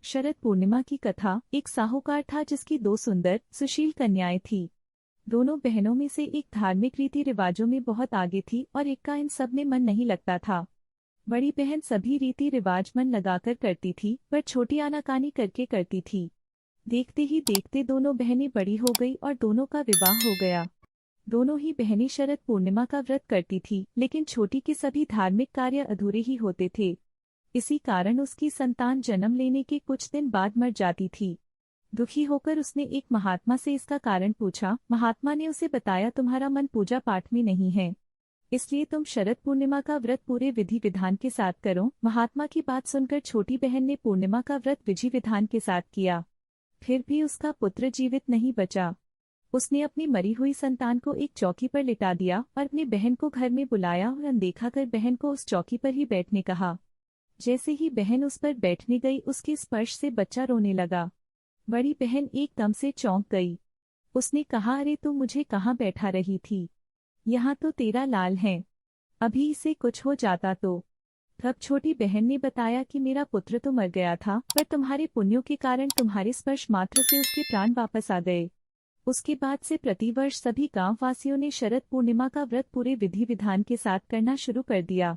शरद पूर्णिमा की कथा। एक साहूकार था जिसकी दो सुंदर सुशील कन्याएं थीं। दोनों बहनों में से एक धार्मिक रीति रिवाजों में बहुत आगे थी और एक का इन सब में मन नहीं लगता था। बड़ी बहन सभी रीति रिवाज मन लगाकर करती थी, पर छोटी आनाकानी करके करती थी। देखते ही देखते दोनों बहनें बड़ी हो गई और दोनों का विवाह हो गया। दोनों ही बहनें शरद पूर्णिमा का व्रत करती थी, लेकिन छोटी के सभी धार्मिक कार्य अधूरे ही होते थे। इसी कारण उसकी संतान जन्म लेने के कुछ दिन बाद मर जाती थी। दुखी होकर उसने एक महात्मा से इसका कारण पूछा। महात्मा ने उसे बताया, तुम्हारा मन पूजा पाठ में नहीं है, इसलिए तुम शरद पूर्णिमा का व्रत पूरे विधि विधान के साथ करो। महात्मा की बात सुनकर छोटी बहन ने पूर्णिमा का व्रत विधि विधान के साथ किया। फिर भी उसका पुत्र जीवित नहीं बचा। उसने अपनी मरी हुई संतान को एक चौकी पर लिटा दिया और अपनी बहन को घर में बुलाया और अनदेखा कर बहन को उस चौकी पर ही बैठने कहा। जैसे ही बहन उस पर बैठने गई, उसके स्पर्श से बच्चा रोने लगा। बड़ी बहन एकदम से चौंक गई। उसने कहा, अरे तू मुझे कहाँ बैठा रही थी? यहाँ तो तेरा लाल है, अभी इसे कुछ हो जाता तो। तब छोटी बहन ने बताया कि मेरा पुत्र तो मर गया था, पर तुम्हारे पुण्यों के कारण तुम्हारे स्पर्श मात्र से उसके प्राण वापस आ गए। उसके बाद से प्रतिवर्ष सभी गांव वासियों ने शरद पूर्णिमा का व्रत पूरे विधि विधान के साथ करना शुरू कर दिया।